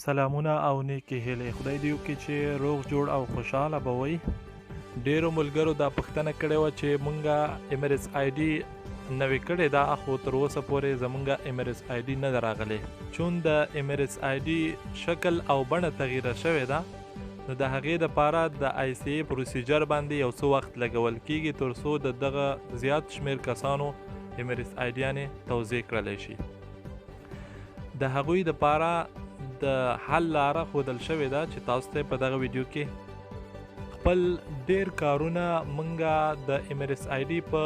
سلامونه او نیکې هیلې. خدای دې وکړي چې روغ جوړ او خوشحاله به وئ. ډیرو ملګرو دا پوښتنه کړې وه چې مونږه ایمریټس آی ډي نوې کړې ده، خو تر اوسه پورې زمونږه ایمریټس آی ډي نه ده راغلی. چون د ایمریټس آی ډي شکل او بڼه تغیره شوې ده، نو د هغې دپاره د آی سی ای پروسیجر باندې یو څه وخت لګول کیږي تر څو د دغه زیات شمیر کسانو ایمریټس آی ډیانې توضیح کړلی شي. د هغوی دپاره د حل لاره ښودل شوې ده چې تاسو ته په دغه ویډیو کې خپل ډیر کارونه مونږه د ایمریټس آی ډي په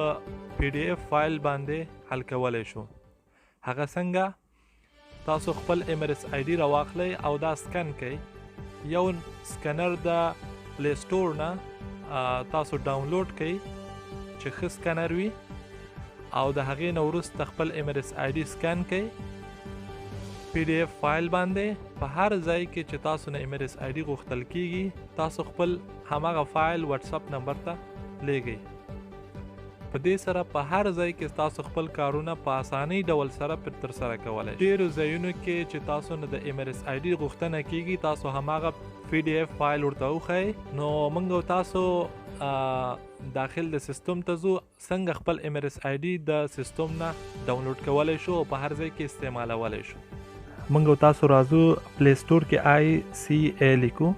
پی ډي اف فایل باندې حل کولی شو. هغه څنګه؟ تاسو خپل ایمریټس آی ډي راواخلئ او دا سکن کئ. یو سکنر د پلی سټور نه تاسو ډاونلوډ کئ چې ښه سکنر وي، او د هغې نه وروسته خپل ایمریټس آی ډي سکن کئ پی ډي اف فایل باندې. په هر ځای کې چې تاسو نه ایمریټس آی ډي غوښتل کیږي، تاسو خپل هماغه فایل واتساپ نمبر ته لیږئ. په دې سره په هر ځای کې تاسو خپل کارونه په اسانۍ ډول سره ترسره کولی. ډیرو ځایونو کې چې تاسو نه د ایمریټس آی ډي غوښتنه کیږي، تاسو هماغه پی ډي اف فایل ورته وښایئ، نو موږ تاسو داخل د سیستم ته ځو، څنګه خپل ایمریټس آی ډي د سیستم نه ډاونلوډ کولی شو او په هر ځای کې استعمالولی شو. موږ تاسو راځو پلی سټور کې آی سی ای لیکو.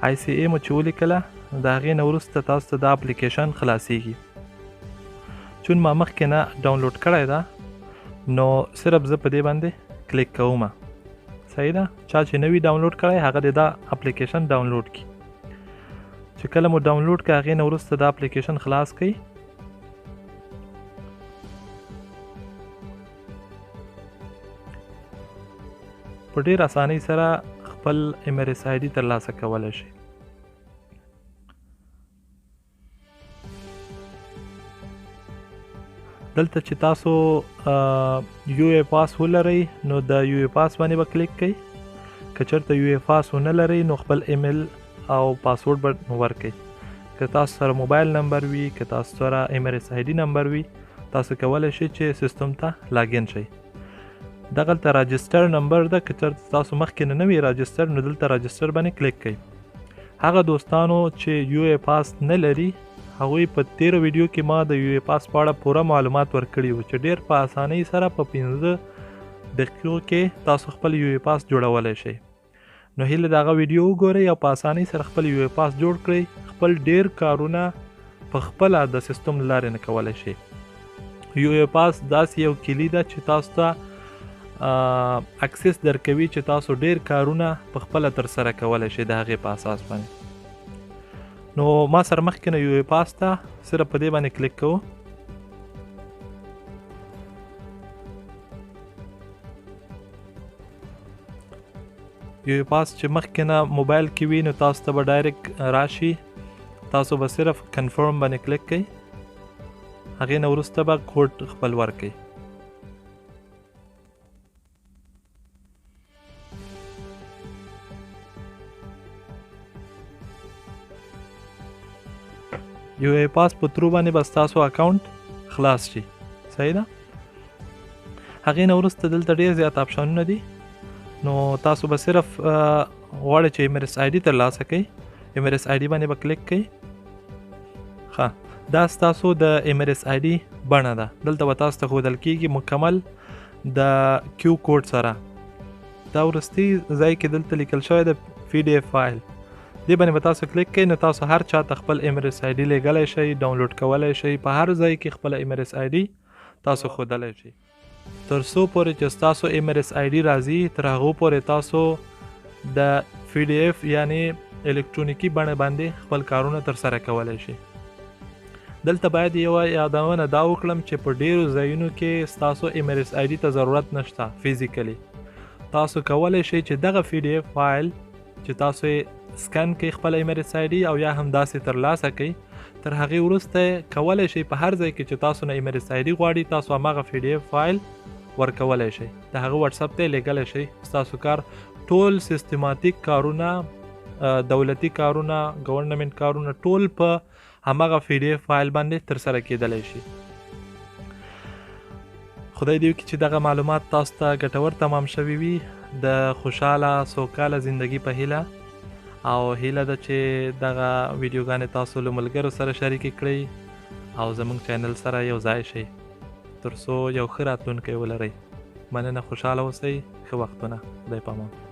آی سی ای مو چې ولیکله، د هغې نه وروسته تاسو ته دا اپلیکیشن خلاصیږي. چون ما مخکې نه ډاونلوډ کړی ده، نو صرف زه په دې باندې کلیک کوم. صحیح ده؟ چا چې نوي ډاونلوډ کړی هغه دې دا اپلیکیشن ډاونلوډ کړي. چې کله مو ډاونلوډ کړي هغې نه وروسته دا اپلیکیشن خلاص کړئ. په ډیر اسانۍ سره خپل ایمریټس آی ډي ترلاسه کولی شئ. دلته چې تاسو یو ای پاس ولرئ، نو د یو ای پاس باندې به کلیک کئ. که چېرته یو ای پاس ونه لرئ، نو خپل ایمیل او پاسورډ به ورکئ. که تاسو سره موبایل نمبر وي، که تاسو سره ایمریټس آی ډي نمبر وي، تاسو کولی شئ چې سیستم ته لاګین شئ. دغلته راجسټر نمبر ده، که چېرته تاسو مخکې نه وي راجسټر، نو دلته راجسټر باندې کلیک کئ. هغه دوستانو چې یو ای پاس نه لري، هغوی په تیره ویډیو کې ما د یو ای پاس په اړه پوره معلومات ورکړي وو چې ډیر په اسانۍ سره په 15 دقیقو کې تاسو خپل یو ای پاس جوړولی شئ. نو هیله د هغه ویډیو وګورئ او په اسانۍ سره خپل یو ای پاس جوړ کړئ. خپل ډیر کارونه په خپله د سیستم له لارې نه کولی شئ. یو ای پاس داسې یو کلي ده چې تاسو ته اکسس درکوي چې تاسو ډیر کارونه په خپله ترسره کولی شئ د هغې په اساس باندې. نو ما سره مخکې نه یو ای پاس ته صرف په دې باندې کلیک کوو. یو ای پاس چې مخکې نه موبایل کې وي، نو تاسو ته به ډایرکټ راشي. تاسو به صرف کنفرم باندې کلیک کوئ. هغې نه وروسته به کوډ خپل ورکوئ. یو ای پاس په ترو باندې بس تاسو اکاونټ خلاص شي. صحیح ده؟ هغې نه وروسته دلته ډېر زیات آپشنونه دي، نو تاسو به صرف غواړئ چې ایمریټس آی ډي ترلاسه کړئ. ایمریټس آی ډي باندې به کلیک کړئ. ښه، دا ستاسو د ایمریټس آی ډي بڼه ده. دلته به تاسو ته ښودل کېږي مکمل د کیو کوډ سره. دا وروستي ځای کې دلته لیکل شوی د پی ډي اف فایل، دې باندې به تاسو کلیک کړئ. نو تاسو هر چا ته خپل ایمریټس آی ډي لیږلی شئ، ډاونلوډ کولی شئ. په هر ځای کې خپله ایمریټس آی ډي تاسو ښودلی شئ. تر څو پورې چې ستاسو ایمریټس آی ډي راځي، تر هغو پورې تاسو د پی ډي اف یعنې الکترونیکي بڼه باندې خپل کارونه ترسره کولی شئ. دلته باید یوه یادونه دا وکړم چې په ډیرو ځایونو کې ستاسو ایمریټس آی ډي ته ضرورت نشته فزیکلی. تاسو کولی شئ چې دغه پی ډي اف فایل چې تاسو سکن کئ خپل ایمریټس آی ډي او یا هم داسې ترلاسه کئ، تر هغې وروسته کولی شئ په هر ځای کې چې تاسو نه ایمریټس آی ډي غواړي، تاسو هماغه پی ډي اف فایل ورکولی شئ. د هغه واتساپ ته یې لیږلی شئ. ستاسو کار ټول سیستماتیک کارونه، دولتي کارونه، ګورنمنټ کارونه، ټول په هماغه پی ډي اف فایل باندې ترسره کیدلی شي. خدای دې وکړي چې دغه معلومات تاسو ته ګټور تمام شوي وي. د خوشحاله سوکاله زندگی په هیله او هیله ده چې دغه ویډیوګانې تاسو له ملګرو سره شریکې کړئ او زموږ چینل سره یو ځای شئ تر څو یو ښه راتلونکی ولرئ. مننه، خوشحاله اوسئ، ښه وختونه. خدای پامان.